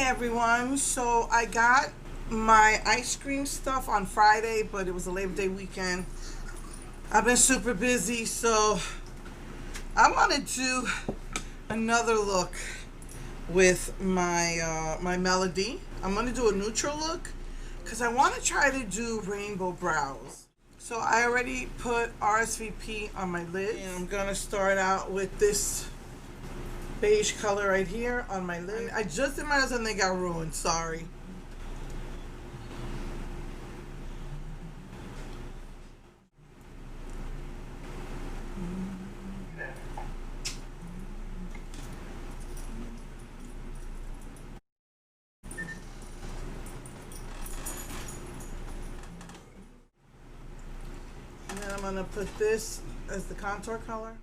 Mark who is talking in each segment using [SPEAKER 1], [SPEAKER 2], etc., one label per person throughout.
[SPEAKER 1] everyone. So I got my ice cream stuff on Friday, but it was a Labor Day weekend. I've been super busy, so I want to do another look with my Melody. I'm going to do a neutral look because I want to try to do rainbow brows. So I already put RSVP on my lid, and I'm going to start out with this beige color right here on my lid. I just did my nails and they got ruined. Sorry. And then I'm going to put this as the contour color.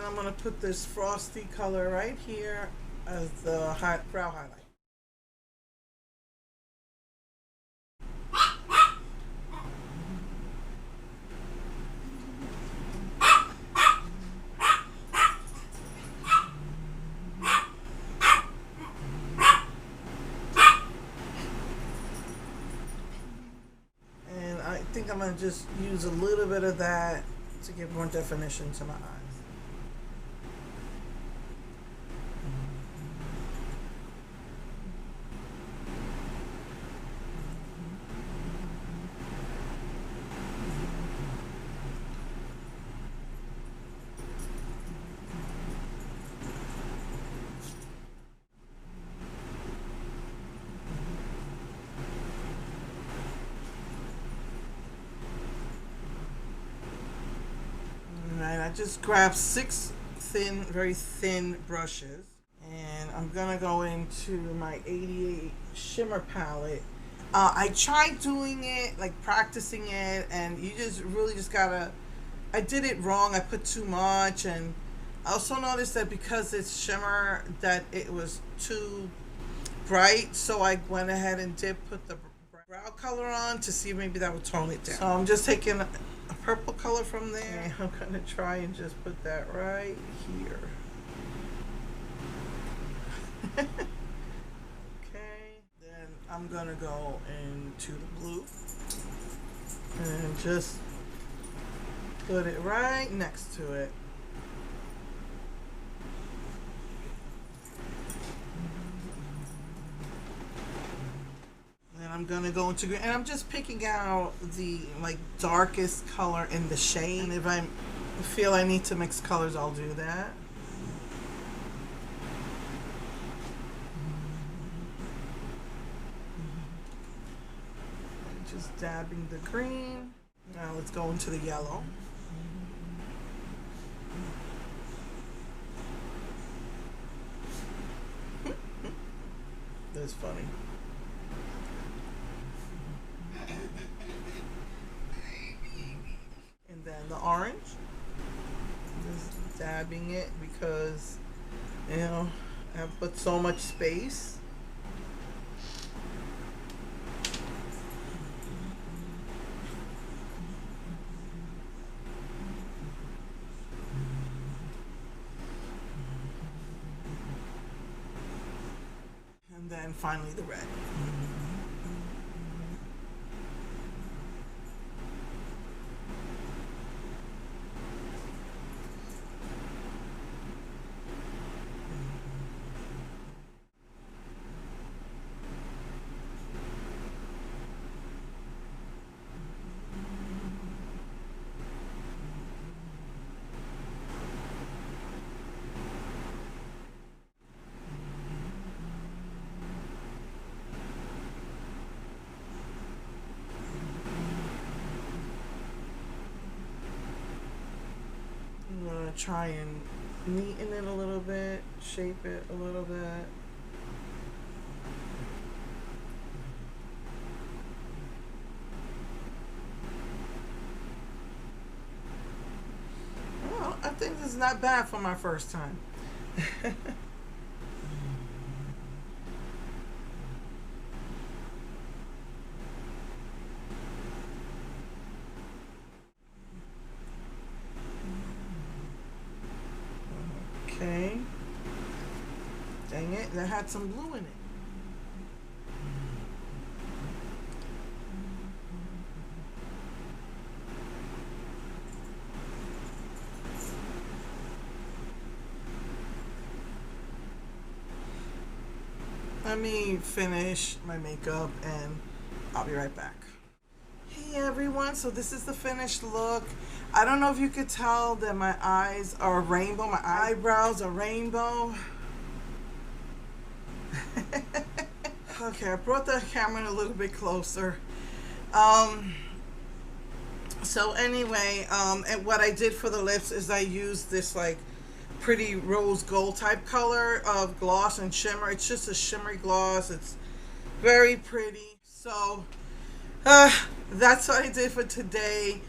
[SPEAKER 1] I'm going to put this frosty color right here as the brow highlight. And I think I'm going to just use a little bit of that to give more definition to my eyes. Alright, I just grabbed 6 very thin brushes, and I'm gonna go into my 88 shimmer palette. I tried doing it, like practicing it, and you just really just gotta, I did it wrong. I put too much, and I also noticed that because it's shimmer that it was too bright, so I went ahead and put the brow color on to see if maybe that would tone it down. So I'm just taking a purple color from there, and I'm gonna try and just put that right here. Okay, then I'm gonna go into the blue and just put it right next to it. I'm gonna go into green, and I'm just picking out the darkest color in the shade. And if I feel I need to mix colors, I'll do that. And just dabbing the green. Now let's go into the yellow. That's funny. And then the orange, just dabbing it because, you know, I've put so much space. And then finally the red. Try and neaten it a little bit, shape it a little bit. think this is not bad for my first time. Okay. Dang it, that had some blue in it. Let me finish my makeup and I'll be right back. Hey everyone, so this is the finished look. I don't know if you could tell that my eyes are rainbow, my eyebrows are rainbow. Okay, I brought the camera a little bit closer. So anyway, and what I did for the lips is I used this like pretty rose gold type color of gloss and shimmer. It's just a shimmery gloss. It's very pretty. So that's what I did for today.